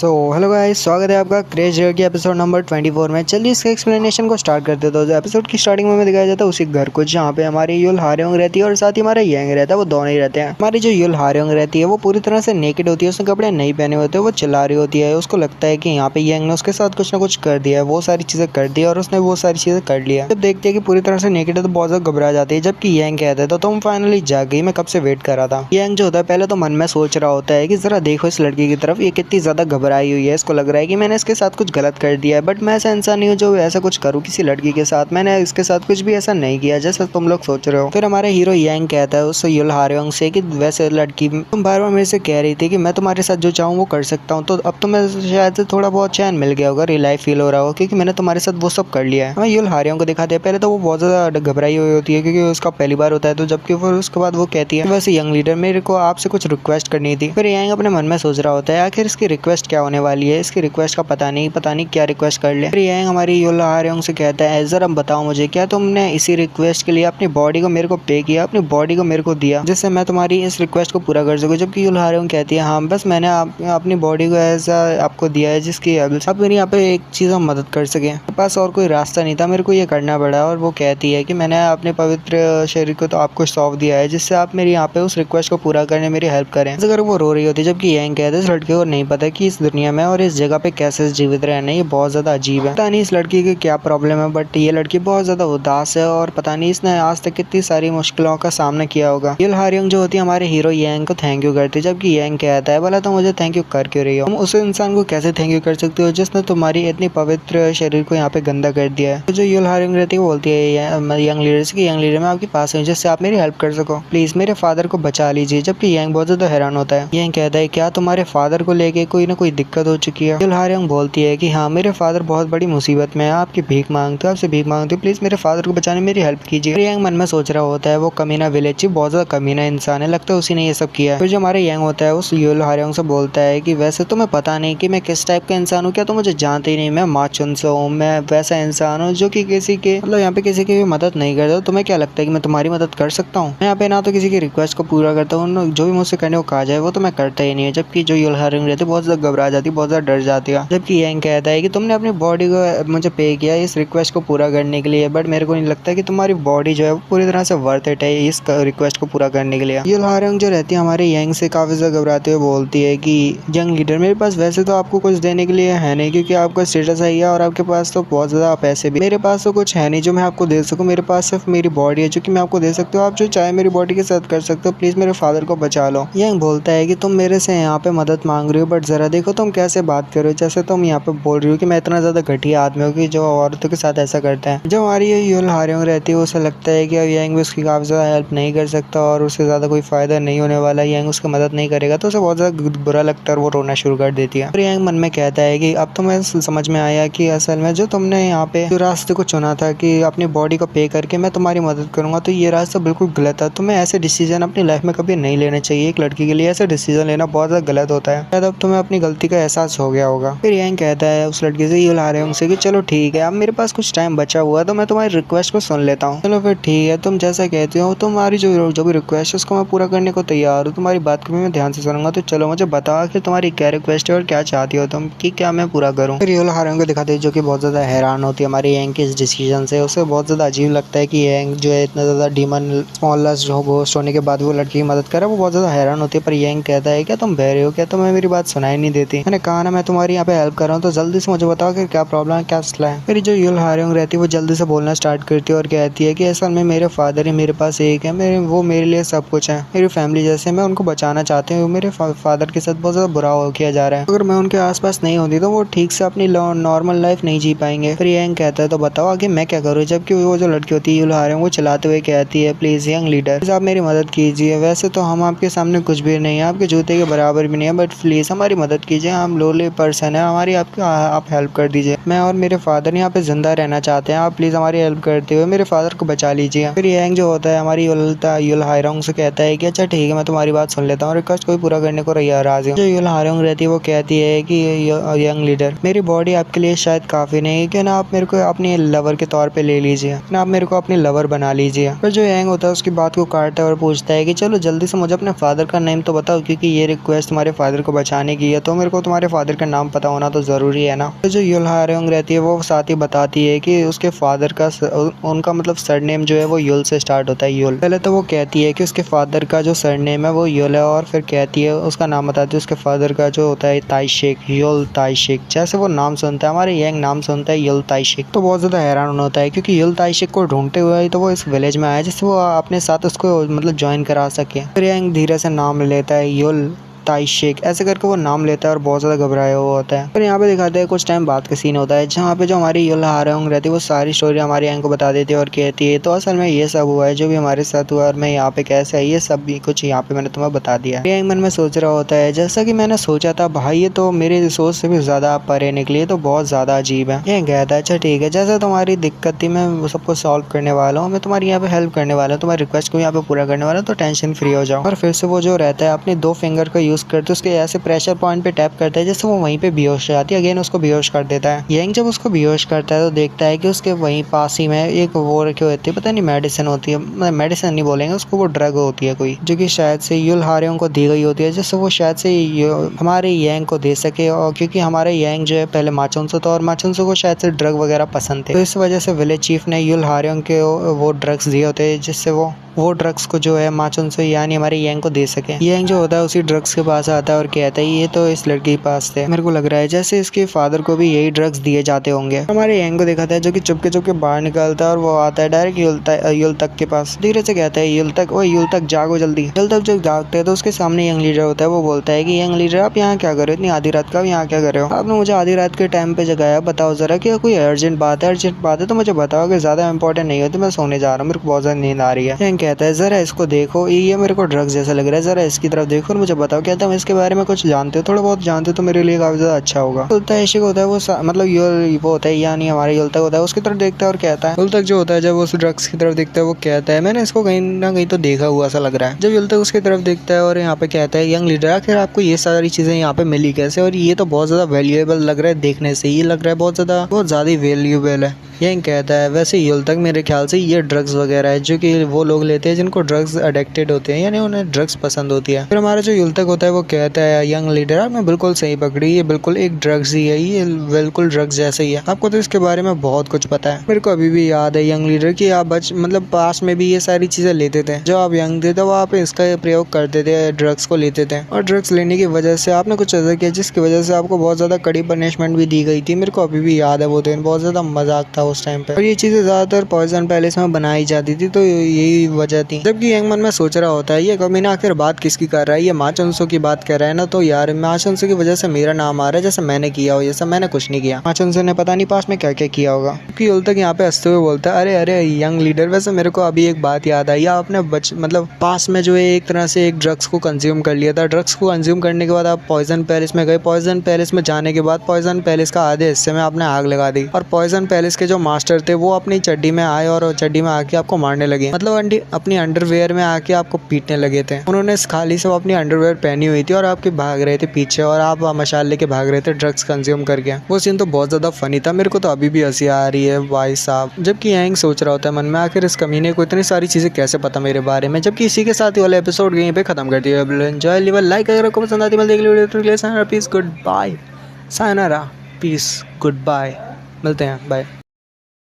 Hello guys, स्वागत है आपका क्रेज रियर की एपिसोड नंबर 24 में। चलिए इसके एक्सप्लेनेशन को स्टार्ट करते हैं। तो एपिसोड की स्टार्टिंग में हमें दिखाया जाता है उसी घर को जहाँ पे हमारी युल हार्योंग रहती है और साथ ही हमारा यांग रहता है। वो दोनों ही रहते हैं। हमारी जो युल हार्योंग रहती है वो पूरी तरह से नेकेड होती है, उसने कपड़े नहीं पहने होते, वो चिल्ला रही होती है। उसको लगता है कि यहाँ पे यांग ने उसके साथ कुछ ना कुछ कर दिया है, वो सारी चीजें कर दी और उसने वो सारी चीजें कर लिया। जब देखती है कि पूरी तरह से नेकेड है तो बहुत ज्यादा घबरा जाती है। जबकि यांग कहता है तो तुम फाइनली जाग गई, मैं कब से वेट कर रहा था। यांग जो होता है पहले तो मन में सोच रहा होता है कि जरा देखो इस लड़की की तरफ, ये कितनी ज्यादा घबराई हुई है। इसको लग रहा है कि मैंने इसके साथ कुछ गलत कर दिया है, बट मैं ऐसा इंसान नहीं हूँ जो ऐसा कुछ करूँ किसी लड़की के साथ। मैंने इसके साथ कुछ भी ऐसा नहीं किया जैसा तुम लोग सोच रहे हो। फिर हमारे हीरो यांग कहता है उस युल हार्योंग से कि वैसे लड़की तुम बार बार मेरे से कह रही थी कि मैं तुम्हारे साथ जो चाहूँ वो कर सकता हूँ, तो अब तो मैं शायद से थोड़ा बहुत चैन मिल गया होगा, रिलाइफ फील हो रहा होगा क्योंकि मैंने तुम्हारे साथ वो सब कर लिया है। हमें युल हार्योंग को दिखाते हैं। पहले तो वो बहुत ज्यादा घबराई हुई होती है क्योंकि उसका पहली बार होता है, तो जबकि फिर उसके बाद वो कहती है वैसे यंग लीडर मेरे को आपसे कुछ रिक्वेस्ट करनी थी। फिर यांग अपने मन में सोच रहा होता है आखिर इसकी रिक्वेस्ट क्या होने वाली है, इसकी रिक्वेस्ट का पता नहीं क्या रिक्वेस्ट कर ले। फिर यांग हमारी युल हार्योंग से कहता है जरा बताओ मुझे, क्या तुमने इसी रिक्वेस्ट के लिए अपनी बॉडी को मेरे को पे किया, अपनी बॉडी को मेरे को दिया जिससे मैं तुम्हारी इस रिक्वेस्ट को पूरा कर सकूं। जबकि युल हार्योंग कहती है हाँ बस मैंने अपनी बॉडी को ऐसा आपको दिया है जिसकी अब मेरी यहाँ पे एक चीज हम मदद कर सके। मेरे पास और कोई रास्ता नहीं था, मेरे को ये करना पड़ा। और वो कहती है कि मैंने अपने पवित्र शरीर को तो आपको सौंप दिया है जिससे आप मेरी यहाँ पे उस रिक्वेस्ट को पूरा करने मेरी हेल्प करें। अगर वो रो रही होती है। जबकि यांग कहते हैं इस लड़के को नहीं पता कि इस दुनिया में और इस जगह पे कैसे जीवित रहना, ये बहुत ज्यादा अजीब है। पता नहीं इस लड़की की क्या प्रॉब्लम है, बट ये लड़की बहुत ज्यादा उदास है और पता नहीं इसने आज तक कितनी सारी मुश्किलों का सामना किया होगा। युल हार्योंग जो होती है हमारे हीरो यांग को थैंक यू करती है। जबकि यांग कहता है बोला तो मुझे थैंक यू कर क्यों रही हो, तुम उस इंसान को कैसे थैंक यू कर सकते हो जिसने तुम्हारी इतनी पवित्र शरीर को यहाँ पे गंदा कर दिया है। तो जो युल हार्योंग रहती है वो बोलती है यंग लीडर से कि यंग लीडर मैं आपके पास हूँ जिससे आप मेरी हेल्प कर सको, प्लीज मेरे फादर को बचा लीजिए। जबकि यांग बहुत ज्यादा हैरान होता है। यांग कहता है क्या तुम्हारे फादर को लेके कोई ना कोई दिक्कत हो चुकी है। युल हार्योंग बोलती है कि हाँ मेरे फादर बहुत बड़ी मुसीबत में है, आपकी भीख मांगते आपसे भीख मांगते, प्लीज मेरे फादर को बचाने मेरी हेल्प कीजिए। यांग मन में सोच रहा होता है वो कमीना विलेज बहुत ज्यादा कमीना इंसान है, लगता है उसी ने ये सब किया है। फिर जो हमारे यांग होता है उस युल हार्योंग से बोलता है कि वैसे तुम्हें पता नहीं कि मैं किस टाइप का इंसान हूँ, क्या तुम मुझे जानते ही नहीं, मैं माचुन से हूँ, मैं वैसा इंसान हूँ जो कि किसी के मतलब यहाँ पे किसी की भी मदद नहीं करता। तुम्हें क्या लगता है कि मैं तुम्हारी मदद कर सकता हूँ? मैं यहाँ पे ना तो किसी की रिक्वेस्ट को पूरा करता हूँ, जो भी मुझसे करने को कहा जाए वो तो मैं करता ही नहीं है। जबकि जो युल हार्योंग रहती है बहुत ज्यादा घबरा जाती है, बहुत ज्यादा डर जाती है। जबकि यांग कहता है कि तुमने अपनी बॉडी को मुझे पे किया इस रिक्वेस्ट को पूरा करने के लिए, बट मेरे को नहीं लगता कि तुम्हारी बॉडी जो है वो पूरी तरह से वर्थ इट है इस रिक्वेस्ट को पूरा करने के लिए। युल हार्योंग जो रहती है हमारे यांग से काफी ज्यादा घबराते हुए बोलती है कि यंग लीडर मेरे पास वैसे तो आपको कुछ देने के लिए है नहीं क्योंकि आपका स्टेटस है और आपके पास तो बहुत ज्यादा पैसे भी, मेरे पास तो कुछ है नहीं जो मैं आपको दे सकूं। मेरे पास सिर्फ मेरी बॉडी है जो कि मैं आपको दे सकती हूँ, आप जो चाहे मेरी बॉडी के साथ कर सकते हो, प्लीज मेरे फादर को बचा लो। यांग बोलता है कि तुम मेरे से यहाँ पे मदद मांग रही हो, बट जरा देखो तुम कैसे बात कर रहे हो, जैसे तुम यहाँ पे बोल रही हो कि मैं इतना ज्यादा घटिया आदमी हूँ कि जो औरतों के साथ ऐसा करता है। जो हमारी ये युल हार्योंग रहती है उसे लगता है कि अब यांग भी उसकी काफी ज्यादा हेल्प नहीं कर सकता और उससे ज्यादा कोई फायदा नहीं होने वाला, यांग उसकी मदद नहीं करेगा, तो उसे बहुत ज्यादा बुरा लगता है और वो रोना शुरू कर देती है। और यांग मन में कहता है कि अब तो मैं समझ में आया कि असल में जो तुमने यहाँ पे जो रास्ते को चुना था कि अपनी बॉडी को पे करके मैं तुम्हारी मदद करूंगा, तो ये रास्ता बिल्कुल गलत है। तुम्हें ऐसे डिसीजन अपनी लाइफ में कभी नहीं लेने चाहिए। एक लड़की के लिए ऐसा डिसीजन लेना बहुत ज्यादा गलत होता है। शायद अब तुम्हें अपनी गलती का एहसास हो गया होगा। फिर यांग कहता है उस लड़की से युल हार्योंग से कि चलो ठीक है, अब मेरे पास कुछ टाइम बचा हुआ है तो मैं तुम्हारी रिक्वेस्ट को सुन लेता हूँ। चलो फिर ठीक है, तुम जैसा कहती हो तुम्हारी जो भी रिक्वेस्ट है उसको मैं पूरा करने को तैयार हूँ, तुम्हारी बात को भी मैं ध्यान से सुनूंगा। तो चलो मुझे बताओ कि तुम्हारी क्या रिक्वेस्ट है और क्या चाहती हो तुम कि क्या मैं पूरा करूँ। फिर युल हार्योंग को दिखाते हैं जो कि बहुत ज्यादा हैरान होती है हमारे यांग के इस डिसीजन से। उसे बहुत ज्यादा अजीब लगता है कि यांग जो है इतना ज्यादा डीमन स्मॉलनेस जो घोस्ट होने के बाद वो लड़की की मदद करे, वो बहुत ज्यादा हैरान होती है। पर यांग कहता है क्या तुम बहरे हो, क्या तुम्हें मेरी बात सुनाई नहीं देती? मैंने कहा ना मैं तुम्हारी यहाँ पे हेल्प कर रहा हूँ, तो जल्दी से मुझे बताओ कि क्या प्रॉब्लम है, क्या मसला है। फिर जो युल हार्योंग रहती है वो जल्दी से बोलना स्टार्ट करती है और कहती है कि असल में मेरे फादर ही मेरे पास एक है, वो मेरे लिए सब कुछ है, मेरी फैमिली जैसे, मैं उनको बचाना चाहती हूँ। मेरे फादर के साथ बहुत ज्यादा बुरा हो किया जा रहा है, अगर मैं उनके आसपास नहीं होती तो वो ठीक से अपनी नॉर्मल लाइफ नहीं जी पाएंगे। फिर यांग कहता है तो बताओ आगे मैं क्या करूँ। जबकि वो जो लड़की होती है युल हार्योंग वो चलाते हुए कहती है प्लीज यंग लीडर आप मेरी मदद कीजिए, वैसे तो हम आपके सामने कुछ भी नहीं है, आपके जूते के बराबर भी नहीं है, बट प्लीज हमारी मदद कीजिए, हम लोली पर्सन है, हमारी आप हेल्प कर दीजिए। मैं और मेरे फादर यहाँ पे जिंदा रहना चाहते हैं, आप प्लीज हमारी हेल्प करते हुए मेरे फादर को बचा लीजिए। फिर यांग जो होता है हमारी युल हार्योंग से कहता है कि अच्छा ठीक है मैं तुम्हारी बात सुन लेता हूँ, रिक्वेस्ट कोई पूरा करने को राजी हूँ। जो युल हार्योंग रहती है वो कहती है कि यंग लीडर मेरी बॉडी आपके लिए शायद काफी नहीं है, क्यों ना आप मेरे को अपने लवर के तौर पे ले लीजिए, ना आप मेरे को अपने लवर बना लीजिए। फिर जो यांग होता है उसकी बात को काटता है और पूछता है कि चलो जल्दी से मुझे अपने फादर का नेम तो बताओ, क्योंकि ये रिक्वेस्ट तुम्हारे फादर को बचाने की है, तो मेरे को तुम्हारे फादर का नाम पता होना तो ज़रूरी है ना। तो जो युल हारेंग रहती है वो साथ ही बताती है कि उसके फादर का उनका मतलब सरनेम जो है वो युल से स्टार्ट होता है, युल। पहले तो वो कहती है कि उसके फादर का जो सरनेम है वो युल है, और फिर कहती है उसका नाम बताती है उसके फादर का जो होता है ताइशेक, युल ताइशेक। जैसे वो नाम सुनता है, हमारे यंग नाम सुनता है युल ताइशेक, तो बहुत ज़्यादा हैरान होता है क्योंकि युल ताइशेक को ढूंढते हुए तो वो इस विलेज में आया जिससे वो अपने साथ उसको मतलब ज्वाइन करा सके। फिर यंग धीरे से नाम लेता है युल ताइशेक, ऐसे करके वो नाम लेता है और बहुत ज़्यादा घबराया हुआ होता है। फिर यहाँ पे दिखाते हैं कुछ टाइम बाद का सीन होता है जहाँ पे जो हमारी युल हारेंग रहती है वो सारी स्टोरी हमारी यंग को बता देती है और कहती है तो असल में ये सब हुआ है जो भी हमारे साथ हुआ और मैं यहाँ पे कैसे है ये सब भी कुछ यहाँ पे मैंने तुम्हें बता दिया। यंग मन में सोच रहा होता है जैसा कि मैंने सोचा था भाई, ये तो मेरे सोच से भी ज़्यादा परे निकली, तो बहुत ज़्यादा अजीब है। ये कहता है अच्छा ठीक है, जैसा तुम्हारी दिक्कत थी मैं वो सबको सॉल्व करने वाला हूँ, मैं तुम्हारी यहाँ पे हेल्प करने वाला हूँ, तुम्हारी रिक्वेस्ट को यहाँ पे पूरा करने वाला हूँ, तो टेंशन फ्री हो जाओ। और फिर से वो जो रहता है अपने 2 फिंगर का यूज़ करते उसके ऐसे प्रेशर पॉइंट पे टैप करता है जैसे वो वहीं पे बेहोश हो जाती है, अगेन उसको बेहोश कर देता है। यंग जब उसको बेहोश करता है तो देखता है कि उसके वहीं पास ही में एक वो रखी होती है, पता नहीं मेडिसिन होती है, मेडिसिन नहीं बोलेंगे उसको, वो ड्रग होती है कोई, जो कि शायद से युल हारेंग को दी गई होती है जिससे वो शायद से हमारे यंग को दे सके। और क्योंकि हमारे यंग जो है पहले माचुनसो था और माचुनसो को शायद से ड्रग वगैरह पसंद थे, तो इस वजह से विलेज चीफ ने युल हारेंग के वो ड्रग्स दिए होते हैं जिससे वो ड्रग्स को जो है माचुनसो यानी हमारे यंग को दे सके। यंग जो होता है उसी ड्रग्स के पास आता है और कहता है ये तो इस लड़की के पास थे, मेरे को लग रहा है जैसे इसके फादर को भी यही ड्रग्स दिए जाते होंगे। हमारे यंग को दिखाता है जो कि चुपके बाहर निकलता है और वो आता है डायरेक्ट युल तक के पास, धीरे से कहता है युल तक, ओ युल तक जागो जल्दी। युल तक जब जागते हैं तो उसके सामने यंग लीडर होता है, वो बोलता है कि यंग लीडर आप यहाँ क्या कर रहे हो, इतनी आधी रात का यहाँ क्या कर रहे हो, आपने मुझे आधी रात के टाइम पे जगाया, बताओ जरा कि कोई अर्जेंट बात है तो मुझे बताओ, अगर ज्यादा इंपॉर्टेंट नहीं हो तो मैं सोने जा रहा हूँ, मेरे को बहुत ज्यादा नींद आ रही है। यंग कहता है जरा इसको देखो, ये मेरे को ड्रग्स जैसा लग रहा है, जरा इसकी तरफ देखो और मुझे बताओ क्या तुम इसके बारे में कुछ जानते हो, थोड़ा बहुत जानते हो तो मेरे लिए काफी ज्यादा अच्छा होगा। युल ताइशेक होता है वो मतलब वो होता है यानी हमारे युल तक होता है, उसकी तरफ देखता है और कहता है, युल तक जो होता है जब उस ड्रग्स की तरफ देखता है वो कहता है मैंने इसको कहीं ना कहीं तो देखा हुआ सा लग रहा है। जब युल तक उसकी तरफ देखता है और यहाँ पे कहता है यंग लीडर आखिर आपको ये सारी चीजें यहाँ पे मिली कैसे, और ये तो बहुत ज्यादा वैल्यूएबल लग रहा है, देखने से ये लग रहा है बहुत ज्यादा ही वैल्यूएबल है। यंग कहता है वैसे युल तक मेरे ख्याल से ये ड्रग्स वगैरह है जो कि वो लोग लेते हैं जिनको ड्रग्स अडिक्टेड होते हैं यानी उन्हें ड्रग्स पसंद होती है। फिर हमारा जो युल तक होता है वो कहता है यंग लीडर आपने बिल्कुल सही पकड़ी, ये बिल्कुल एक ड्रग्स ही है, ये बिल्कुल ड्रग्स जैसे ही है, आपको तो इसके बारे में बहुत कुछ पता है। मेरे को अभी भी याद है यंग लीडर की आप मतलब पास में भी ये सारी चीजें लेते थे, जब आप यंग थे तब आप इसका प्रयोग करते थे, ड्रग्स को लेते थे और ड्रग्स लेने की वजह से आपने कुछ ऐसा किया जिसकी वजह से आपको बहुत ज्यादा कड़ी पनिशमेंट भी दी गई थी। मेरे को अभी भी याद है वो दिन, बहुत ज्यादा मजाक था उस टाइम पे और ये चीजें ज्यादातर पॉइजन पैलेस में बनाई जाती थी, तो यही वजह थी। जबकि यंग मन में सोच रहा होता है ये कमीना आखिर बात किसकी कर रहा है, ये माचुनसो की बात कर रहा है ना, तो यार माचुनसो की वजह से मेरा नाम आ रहा है जैसे मैंने किया हो, ये सब मैंने कुछ नहीं किया। माचुनसो ने पता नहीं पास में क्या क्या किया होगा। क्योंकि युल तक यहाँ पे हंसते हुए बोलता है अरे अरे यंग लीडर वैसे मेरे को अभी एक बात याद आई, आपने मतलब पास में जो है एक तरह से एक ड्रग्स को कंज्यूम कर लिया था, ड्रग्स को कंज्यूम करने के बाद आप पॉइजन पैलेस में गए, पॉइजन पैलेस में जाने के बाद पॉइजन पैलेस का आधे हिस्से में आपने आग लगा दी और पॉइजन पैलेस के जो मास्टर थे वो अपनी चड्डी में आए और चड्डी में आके आपको मारने लगे, मतलब अपनी अंडरवेयर में आके आपको पीटने लगे थे। उन्होंने खाली सब अपनी अंडरवेयर पहनी हुई थी और आपके भाग रहे थे पीछे और आप मशाल लेके भाग रहे थे ड्रग्स कंज्यूम करके। वो सीन तो बहुत ज्यादा फनी था, मेरे को तो अभी भी हंसी आ रही है भाई साहब। जबकि यंग सोच रहा होता है मन में आखिर इस कमीने को इतनी सारी चीजें कैसे पता मेरे बारे में। जबकि इसी के साथ ही वाला एपिसोड यहीं पे खत्म कर दिया। एंजॉय लेवल लाइक अगर आपको पसंद आती है देख लीजिए। Peace goodbye, sayonara, peace goodbye, मिलते हैं, बाय।